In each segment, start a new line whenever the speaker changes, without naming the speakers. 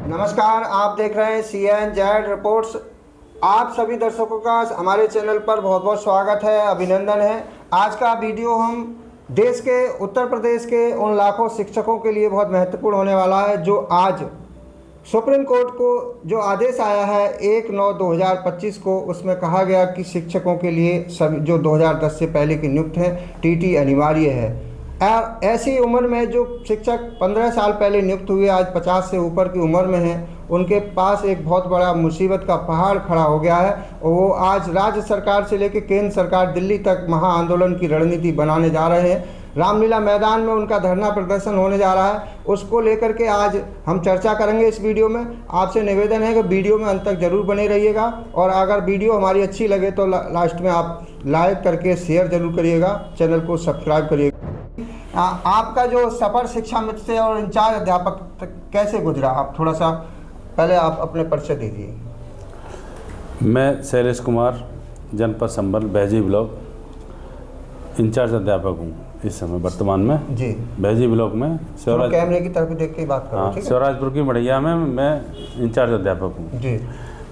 नमस्कार, आप देख रहे हैं CNZ रिपोर्ट्स। आप सभी दर्शकों का हमारे चैनल पर बहुत बहुत स्वागत है, अभिनंदन है। आज का वीडियो हम देश के उत्तर प्रदेश के उन लाखों शिक्षकों के लिए बहुत महत्वपूर्ण होने वाला है जो आज सुप्रीम कोर्ट को जो आदेश आया है 1/9/2025 को, उसमें कहा गया कि शिक्षकों के लिए सभी जो 2010 से पहले की नियुक्त हैं TT अनिवार्य है। ऐसी उम्र में जो शिक्षक 15 साल पहले नियुक्त हुए आज 50 से ऊपर की उम्र में हैं, उनके पास एक बहुत बड़ा मुसीबत का पहाड़ खड़ा हो गया है और वो आज राज्य सरकार से लेकर केंद्र सरकार दिल्ली तक महाआंदोलन की रणनीति बनाने जा रहे हैं। रामलीला मैदान में उनका धरना प्रदर्शन होने जा रहा है, उसको लेकर के आज हम चर्चा करेंगे इस वीडियो में। आपसे निवेदन है कि वीडियो में अंत तक जरूर बने रहिएगा और अगर वीडियो हमारी अच्छी लगे तो लास्ट में आप लाइक करके शेयर जरूर करिएगा, चैनल को सब्सक्राइब करिएगा। आपका जो सफ़र शिक्षा मित्र से और इंचार्ज अध्यापक तक कैसे गुजरा, आप थोड़ा सा पहले आप अपने परिचय दीजिए।
मैं शैलेश कुमार, जनपद संबल बहजी ब्लॉक इंचार्ज अध्यापक हूँ इस समय वर्तमान में जी। बहजी ब्लॉक में
तो कैमरे की तरफ देख के बात करो। हाँ,
शिवराजपुर की बढ़िया में मैं इंचार्ज अध्यापक हूँ जी।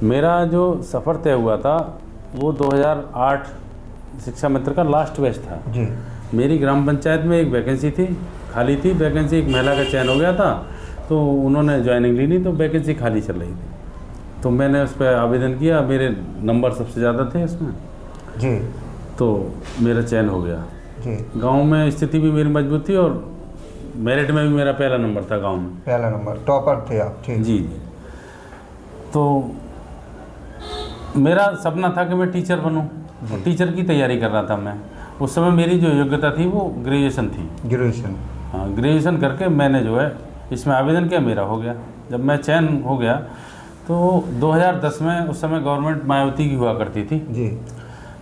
मेरा जो सफ़र तय हुआ था वो 2008 शिक्षा मित्र का लास्ट बैच था जी। मेरी ग्राम पंचायत में एक वैकेंसी थी, खाली थी वैकेंसी, एक महिला का चयन हो गया था तो उन्होंने ज्वाइनिंग ली नहीं, तो वैकेंसी खाली चल रही थी तो मैंने उस पर आवेदन किया। मेरे नंबर सबसे ज़्यादा थे इसमें जी, तो मेरा चयन हो गया जी। गांव में स्थिति भी मेरी मजबूत थी और मेरिट में भी मेरा पहला नंबर था गांव में,
पहला नंबर, टॉपर थे आप ठीक
जी। तो मेरा सपना था कि मैं टीचर बनूं और टीचर की तैयारी कर रहा था मैं। उस समय मेरी जो योग्यता थी वो ग्रेजुएशन थी।
ग्रेजुएशन,
हाँ, ग्रेजुएशन करके मैंने जो है इसमें आवेदन किया, मेरा हो गया। जब मैं चयन हो गया तो 2010 में उस समय गवर्नमेंट मायावती की हुआ करती थी जी।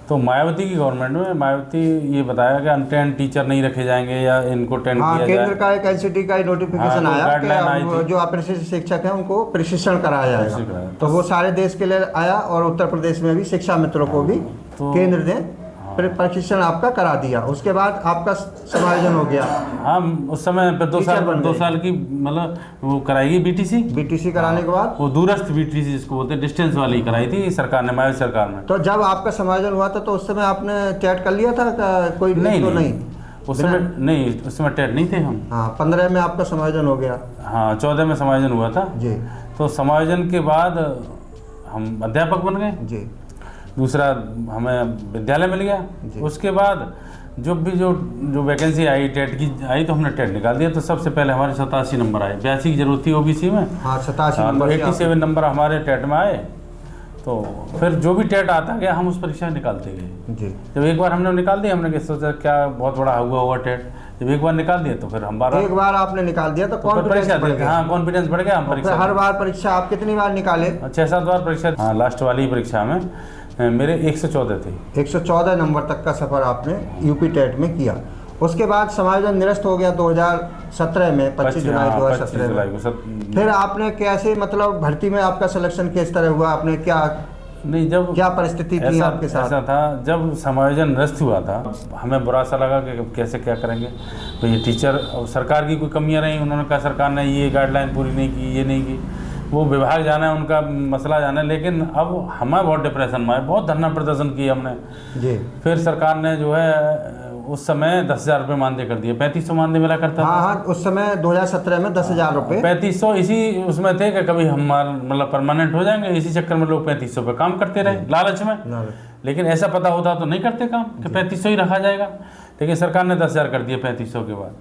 तो मायावती की गवर्नमेंट में मायावती ये बताया कि अनट्रेंड टीचर नहीं रखे जाएंगे या इनको ट्रेंड किया जाए।
केंद्र का एक NCT का नोटिफिकेशन आया कि जो अप्रशिक्षित शिक्षक हैं उनको प्रशिक्षण कराया जाएगा, तो वो सारे देश के लिए आया और उत्तर प्रदेश में भी शिक्षा मित्रों को भी केंद्र ने प्रशिक्षण आपका करा दिया। उसके बाद आपका समायोजन हो गया।
हाँ, उस समय 2 साल की मतलब वो कराएगी BTC कराने के बाद वो दूरस्थ BTC जिसको बोलते हैं, डिस्टेंस वाली कराई थी सरकार ने, मायावती सरकार ने।
तो जब आपका समायोजन हुआ था तो उस समय आपने टेट कर लिया था कोई? नहीं
उस समय नहीं, उस समय टेट नहीं थे हम।
हाँ, 15 में आपका समायोजन हो गया।
हाँ, 14 में समायोजन हुआ था जी। तो समायोजन के बाद हम अध्यापक बन गए जी। दूसरा हमें विद्यालय मिल गया। उसके बाद जो वैकेंसी आई टेट की आई तो हमने टेट निकाल दिया। तो सबसे पहले हमारे 87 नंबर आए, 82 की जरूरत थी OBC में।
हाँ, 87 नंबर,
87 नंबर हमारे टेट में आए। तो फिर जो भी टेट आता गया हम उस परीक्षा निकालते गए जी। जब एक बार हमने निकाल दिया, हमने सोचा क्या बहुत बड़ा हुआ टेट। जब एक बार निकाल दिया तो फिर हम
एक बार आपने निकाल दिया तो
कॉन्फिडेंस बढ़ गया। हाँ, कॉन्फिडेंस बढ़ गया। हम परीक्षा
हर बार परीक्षा आप कितनी बार निकाले?
6-7 बार परीक्षा। हाँ, लास्ट वाली परीक्षा में मेरे 114 थे।
114 नंबर तक का सफ़र आपने UP टेट में किया। उसके बाद समायोजन निरस्त हो गया 2017 में, 25 जुलाई 2017 में। फिर आपने कैसे, मतलब भर्ती में आपका सिलेक्शन किस तरह हुआ? आपने क्या परिस्थिति थी आपके साथ?
ऐसा था, जब समायोजन निरस्त हुआ था हमें बुरा सा लगा कि कैसे क्या करेंगे। तो ये टीचर, सरकार की कोई कमियाँ रही, उन्होंने कहा सरकार ने ये गाइडलाइन पूरी नहीं की, ये नहीं की, वो विभाग जाना है, उनका मसला जाना है। लेकिन अब हमें बहुत डिप्रेशन में आए, बहुत धरना प्रदर्शन किया हमने जी। फिर सरकार ने जो है उस समय 10,000 रुपये मानदेय कर दिए। 3500 मानदेय मिला करता था।
हाँ, उस समय 2017 में 10,000 रुपये,
3500 इसी उसमें थे कि कभी हम मतलब परमानेंट हो जाएंगे। इसी चक्कर में लोग 3500 पे काम करते रहे लालच में। लेकिन ऐसा पता होता तो नहीं करते काम कि 3500 ही रखा जाएगा। लेकिन सरकार ने 10,000 कर दिए 3500 के बाद।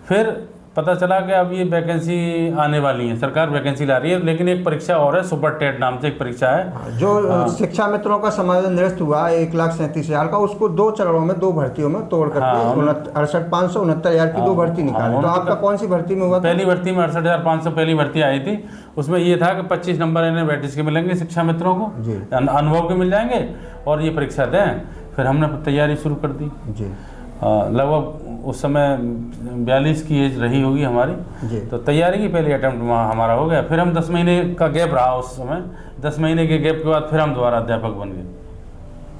फिर पता चला कि अब ये वैकेंसी आने वाली है, सरकार वैकेंसी ला रही है। लेकिन एक परीक्षा और है, सुपर टेट नाम से एक परीक्षा है
जो शिक्षा मित्रों का समायोजन निरस्त हुआ 1,37,000 का, उसको 2 चरणों में 2 भर्तियों में तोड़ करके 68,569 की 2 भर्ती निकाली। तो आपका कौन सी भर्ती में हुआ?
पहली भर्ती में 68,500 पहली भर्ती आई थी। उसमें ये था कि 25 नंबर इन्हें वेटेज के मिलेंगे शिक्षा मित्रों को, अनुभव के मिल जाएंगे और ये परीक्षा दें। फिर हमने तैयारी शुरू कर दी जी। लगभग उस समय 42 की एज रही होगी हमारी जी। तो तैयारी की पहली अटेम्प्ट हमारा हो गया। फिर हम 10 महीने का गैप रहा उस समय। 10 महीने के गैप के बाद फिर हम दोबारा अध्यापक बन गए।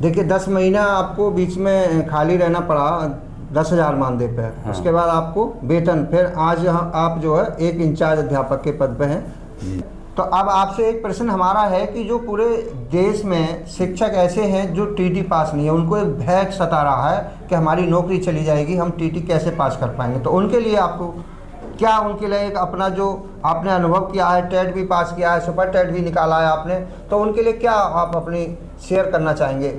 देखिए, 10 महीना आपको बीच में खाली रहना पड़ा 10,000 मानदेय पे। हाँ। उसके बाद आपको वेतन, फिर आज आप जो है एक इंचार्ज अध्यापक के पद पे हैं। तो अब आपसे एक प्रश्न हमारा है कि जो पूरे देश में शिक्षक ऐसे हैं जो टीटी पास नहीं है, उनको एक भय सता रहा है कि हमारी नौकरी चली जाएगी, हम टीटी कैसे पास कर पाएंगे, तो उनके लिए आपको क्या, उनके लिए एक अपना जो आपने अनुभव किया है, टेट भी पास किया है, सुपर टेट भी निकाला है आपने, तो उनके लिए क्या आप अपनी शेयर करना चाहेंगे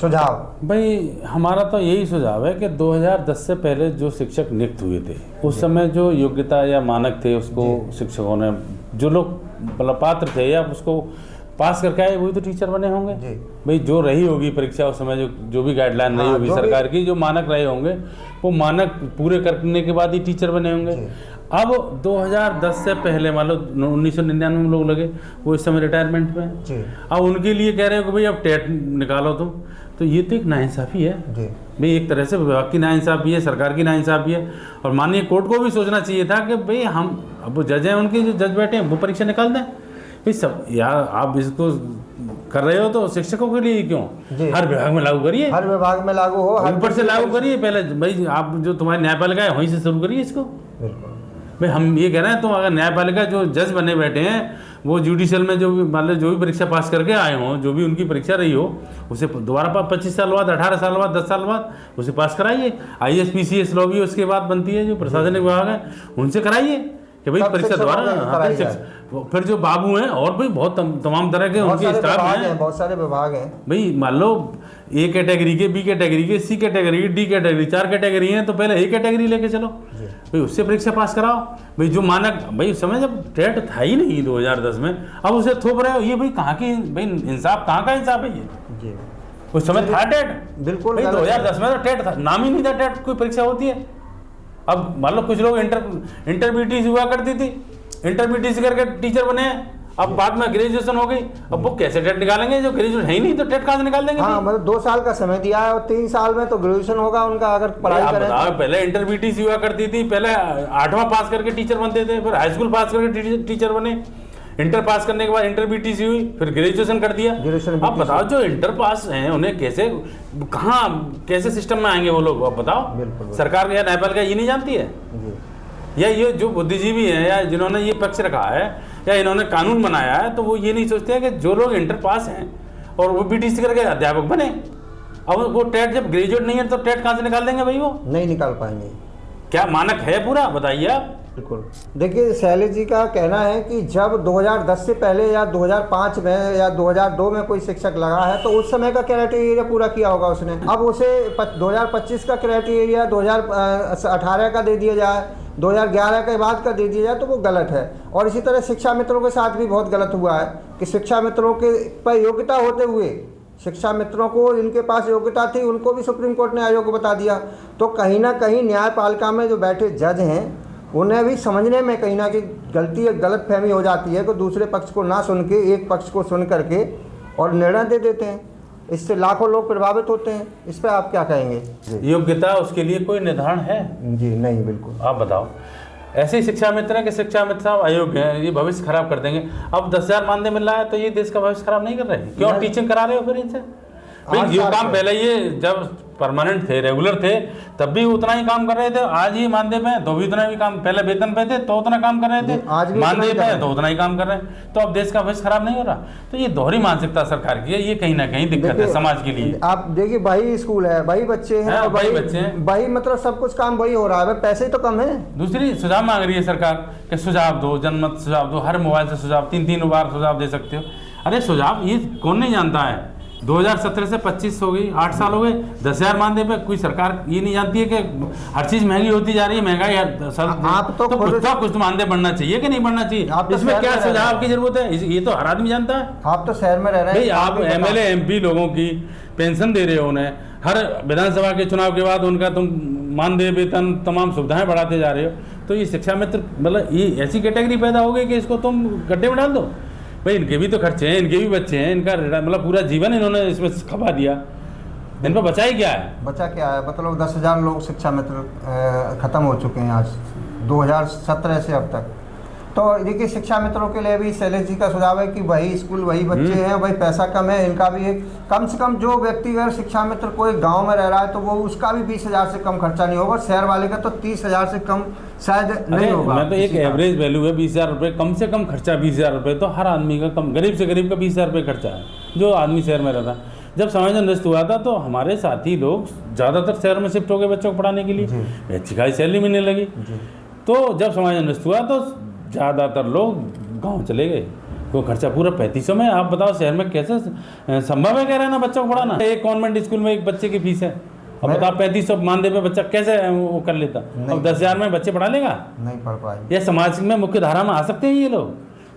सुझाव?
भाई हमारा तो यही सुझाव है कि 2010 से पहले जो शिक्षक नियुक्त हुए थे उस समय जो योग्यता या मानक थे उसको शिक्षकों ने, जो लोग मतलब पात्र थे या उसको पास करके आए वही तो टीचर बने होंगे। भाई जो रही होगी परीक्षा उस समय, जो भी गाइडलाइन रही होगी सरकार की, जो मानक रहे होंगे वो मानक पूरे करने के बाद ही टीचर बने होंगे। अब 2010 से पहले मान लो 1999 में लोग लगे, वो इस समय रिटायरमेंट में, अब उनके लिए कह रहे हो कि भाई अब टेट निकालो तुम, तो ये तो एक नाइंसाफ़ी है भाई, एक तरह से विभाग की नाइंसाफ़ी है, सरकार की नाइंसाफ़ी है। और माननीय कोर्ट को भी सोचना चाहिए था कि भाई हम अब वो जज हैं, उनके जो जज बैठे हैं वो परीक्षा निकाल दें भाई। सब यार आप इसको कर रहे हो तो शिक्षकों के लिए क्यों, हर विभाग में लागू करिए,
हर विभाग में लागू हो,
ऊपर से लागू करिए पहले भाई। आप जो तुम्हारी न्यायपालिका है वहीं से शुरू करिए इसको। भाई हम ये कह रहे हैं, तुम अगर न्यायपालिका जो जज बने बैठे हैं वो जुडिशियल में जो भी मान लो जो भी परीक्षा पास करके आए हों, जो भी उनकी परीक्षा रही हो, उसे दोबारा 25 साल बाद, 18 साल बाद, 10 साल बाद उसे पास कराइए। IAS PCS लॉ भी उसके बाद बनती है, जो प्रशासनिक विभाग है उनसे कराइए कि भाई परीक्षा दोबारा। फिर जो बाबू हैं और भी बहुत तमाम तरह के उनके स्टाफ हैं,
बहुत सारे विभाग हैं भाई।
मान लो A कैटेगरी के, B कैटेगरी के, C कैटेगरी के, D कैटेगरी, 4 कैटेगरी हैं, तो पहले A कैटेगरी लेके चलो भाई, उससे परीक्षा पास कराओ भाई। जो मानक भाई उस समय जब टेट था ही नहीं 2010 में, अब उसे थोप रहे हो, ये भाई कहाँ की भाई इंसाफ, कहाँ का इंसाफ है ये? उस समय था टेट,
बिल्कुल
2010 में तो टेट था, नाम ही नहीं था टेट कोई परीक्षा होती है। अब मान लो कुछ लोग इंटर BTC हुआ करती थी, इंटर BTC करके टीचर बने हैं, अब बाद में ग्रेजुएशन हो गई, अब वो कैसे टेट निकालेंगे? जो ग्रेजुएट है ही नहीं तो टेट कहाँ से निकाल देंगे?
हाँ, मतलब 2 साल का समय दिया है और 3 साल में तो ग्रेजुएशन होगा उनका, अगर पढ़ाई करें तो।
पहले इंटर BTC हुआ करती थी, पहले 8वां पास करके टीचर बनते थे, फिर हाई स्कूल पास करके टीचर बने, इंटर पास करने के बाद इंटर BTC हुई, फिर ग्रेजुएशन कर दिया। अब बताओ जो इंटर पास हैं उन्हें कैसे, कहाँ कैसे सिस्टम में आएंगे वो लोग, अब बताओ। सरकार या न्यायपालिका ये नहीं जानती है, या ये जो बुद्धिजीवी हैं या जिन्होंने ये पक्ष रखा है या इन्होंने कानून बनाया है, तो वो ये नहीं सोचते हैं कि जो लोग इंटर पास हैं और वो BTC करके अध्यापक बने, अब वो टेट जब ग्रेजुएट नहीं है तो टेट कहाँ से निकाल देंगे भाई? वो नहीं
निकाल पाएंगे।
क्या मानक है पूरा, बताइए आप।
बिल्कुल। देखिए शैलेश जी का कहना है कि जब 2010 से पहले या 2005 में या 2002 में कोई शिक्षक लगा है तो उस समय का क्राइटेरिया पूरा किया होगा उसने, अब उसे 2025 का क्राइटेरिया 2018 का दे दिया जाए, 2011 के बाद का दे दिया जाए, तो वो गलत है। और इसी तरह शिक्षा मित्रों के साथ भी बहुत गलत हुआ है कि शिक्षा मित्रों के पर योग्यता होते हुए, शिक्षा मित्रों को इनके पास योग्यता थी उनको भी सुप्रीम कोर्ट ने अयोग्य बता दिया। तो कहीं ना कहीं न्यायपालिका में जो बैठे जज हैं उन्हें भी समझने में कहीं ना कहीं गलती, गलत फहमी हो जाती है कि दूसरे पक्ष को ना सुन के एक पक्ष को सुन करके और निर्णय दे देते हैं, इससे लाखों लोग प्रभावित होते हैं। इस पर आप क्या कहेंगे?
योग्यता उसके लिए कोई निर्धारण है?
जी नहीं, बिल्कुल।
आप बताओ, ऐसे ही शिक्षा मित्र है कि शिक्षा मित्र साहब अयोग्य हैं, ये भविष्य खराब कर देंगे। अब 10,000 मानदेय मिल रहा है तो ये देश का भविष्य खराब नहीं कर रहे हैं? क्यों टीचिंग करा रहे हो फिर इनसे? भाई ये काम पहले ये जब परमानेंट थे, रेगुलर थे, तब भी उतना ही काम कर रहे थे। आज ही मानदेय पे तो भी उतना ही काम, पहले वेतन पे थे तो उतना काम कर रहे थे, आज मानदेय पे तो उतना ही काम कर रहे हैं। तो अब देश का भविष्य खराब नहीं हो रहा। तो ये दोहरी मानसिकता सरकार की है, ये कहीं ना कहीं दिक्कत है समाज के लिए।
आप देखिए वही स्कूल है, वही बच्चे हैं, वही बच्चे हैं, वही मतलब सब कुछ काम वही हो रहा है, पैसे तो कम है।
दूसरी सुझाव मांग रही है सरकार कि सुझाव दो, जनमत सुझाव दो, हर मोबाइल से सुझाव 3-3 बार सुझाव दे सकते हो। अरे सुझाव ये कौन नहीं जानता है? 2017 से 25 हो गई, 8 साल हो गए, 10,000 मानदेय पे कोई सरकार ये नहीं जानती है कि हर चीज महंगी होती जा रही है, महंगाई आप तो कुछ मानदेय बढ़ना चाहिए कि नहीं बढ़ना चाहिए? इसमें क्या सुझाव की जरूरत है? ये तो हर आदमी जानता है।
आप तो शहर में रह रहे हैं,
आप MLA MP लोगों की पेंशन दे रहे हो, उन्हें हर विधानसभा के चुनाव के बाद उनका तुम मानदेय, वेतन, तमाम सुविधाएं बढ़ाते जा रहे हो। तो ये शिक्षा मित्र मतलब ये ऐसी कैटेगरी पैदा हो गई कि इसको तुम गड्ढे में डाल दो। भाई इनके भी तो खर्चे हैं, इनके भी बच्चे हैं, इनका मतलब पूरा जीवन इन्होंने इसमें खपा दिया, इन पर बचा ही क्या है?
बचा क्या है? मतलब 10,000 लोग शिक्षा मित्र खत्म हो चुके हैं आज 2017 से अब तक। तो देखिए शिक्षा मित्रों के लिए भी शैलेश जी का सुझाव है कि वही स्कूल, वही बच्चे हैं, वही पैसा कम है, इनका भी एक कम से कम जो व्यक्ति अगर शिक्षा मित्र कोई गाँव में रह रहा है तो वो उसका भी 20,000 से कम खर्चा नहीं होगा। शहर वाले का तो 30,000 से कम शायद नहीं होगा।
मैं तो एक एवरेज वैल्यू है 20,000 रुपये, कम से कम खर्चा 20,000 रुपये तो हर आदमी का, कम गरीब से गरीब का 20,000 रुपये खर्चा है जो आदमी शहर में रहता है। जब समायोजन नष्ट हुआ था तो हमारे साथी लोग ज़्यादातर शहर में शिफ्ट हो गए बच्चों को पढ़ाने के लिए, अच्छी खासी सैलरी मिलने लगी। तो जब समायोजन नष्ट हुआ तो ज़्यादातर लोग गाँव चले गए, वो खर्चा पूरा 3500 में। आप बताओ शहर में कैसे संभव है कह रहे हैं ना बच्चों को पढ़ाना। एक कॉन्वेंट स्कूल में एक बच्चे की फीस है, अब बताओ 3500 मानदेय पे बच्चा कैसे वो कर लेता। अब 10,000 में बच्चे पढ़ा लेगा? नहीं पढ़ पाएगा। ये समाज में मुख्य धारा में आ सकते हैं ये लोग।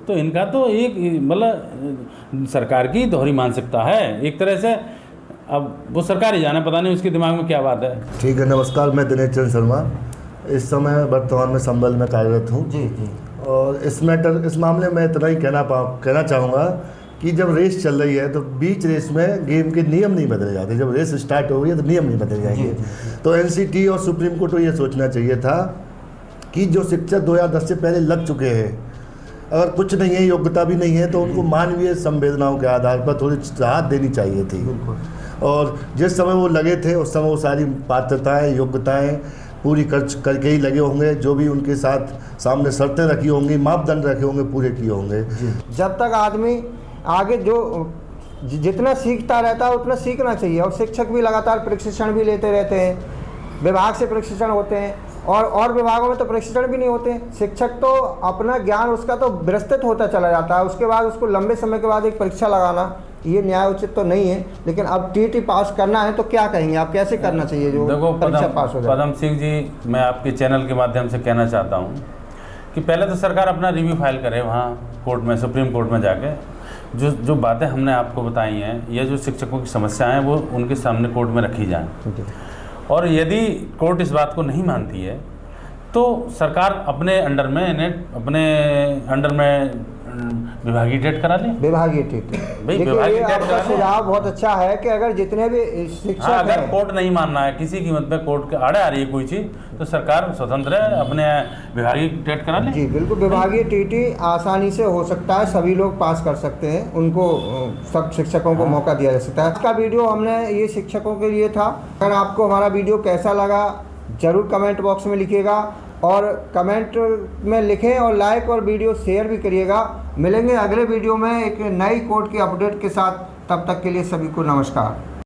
तो इनका तो एक मतलब सरकार की दोहरी मानसिकता है एक तरह से। अब वो सरकार ही जाने, पता नहीं उसके दिमाग में क्या बात है।
ठीक है, नमस्कार, मैं दिनेश चंद्र शर्मा इस समय वर्तमान में संबल में कार्यरत हूँ। जी जी। और इस मामले में इतना ही कहना चाहूँगा कि जब रेस चल रही है तो बीच रेस में गेम के नियम नहीं बदले जाते। जब रेस स्टार्ट हो गई है तो नियम नहीं बदले जाएंगे। तो एनसीटी और सुप्रीम कोर्ट को ये सोचना चाहिए था कि जो शिक्षक 2010 से पहले लग चुके हैं, अगर कुछ नहीं है, योग्यता भी नहीं है, तो उनको मानवीय संवेदनाओं के आधार पर थोड़ी राहत देनी चाहिए थी। और जिस समय वो लगे थे उस समय वो सारी पात्रताएँ, योग्यताएँ पूरी करके ही लगे होंगे। जो भी उनके साथ सामने शर्तें रखी होंगी, मापदंड रखे होंगे, पूरे किए होंगे।
जब तक आदमी आगे जो जितना सीखता रहता है उतना सीखना चाहिए। और शिक्षक भी लगातार प्रशिक्षण भी लेते रहते हैं, विभाग से प्रशिक्षण होते हैं और विभागों में तो प्रशिक्षण भी नहीं होते। शिक्षक तो अपना ज्ञान उसका तो विस्तृत होता चला जाता है, उसके बाद उसको लंबे समय के बाद एक परीक्षा लगाना ये न्याय उचित तो नहीं है। लेकिन अब टीटी पास करना है तो क्या कहेंगे आप, कैसे करना चाहिए जो परीक्षा पास हो जाए?
पदम सिंह जी, मैं आपके चैनल के माध्यम से कहना चाहता हूँ कि पहले तो सरकार अपना रिव्यू फाइल करे वहाँ कोर्ट में, सुप्रीम कोर्ट में जाके जो बातें हमने आपको बताई हैं, ये जो शिक्षकों की समस्याएं हैं वो उनके सामने कोर्ट में रखी जाएं। और यदि कोर्ट इस बात को नहीं मानती है तो सरकार अपने अंडर में विभागीय टेट करा ले।
विभागीय टेट, विभागीय टेट का सुझाव बहुत अच्छा है कि अगर जितने भी शिक्षक
अगर कोर्ट नहीं मानना है, किसी कीमत पे कोर्ट के आड़े आ रही है कोई चीज़, तो सरकार स्वतंत्र है, अपने विभागीय टेट करा ले।
जी बिल्कुल, विभागीय टीटी आसानी से हो सकता है, सभी लोग पास कर सकते हैं, उनको सब शिक्षकों को मौका दिया जा सकता है। आज का वीडियो हमने ये शिक्षकों के लिए था। अगर आपको हमारा वीडियो कैसा लगा ज़रूर कमेंट बॉक्स में लिखिएगा और कमेंट में लिखें और लाइक और वीडियो शेयर भी करिएगा। मिलेंगे अगले वीडियो में एक नई कोर्ट की अपडेट के साथ, तब तक के लिए सभी को नमस्कार।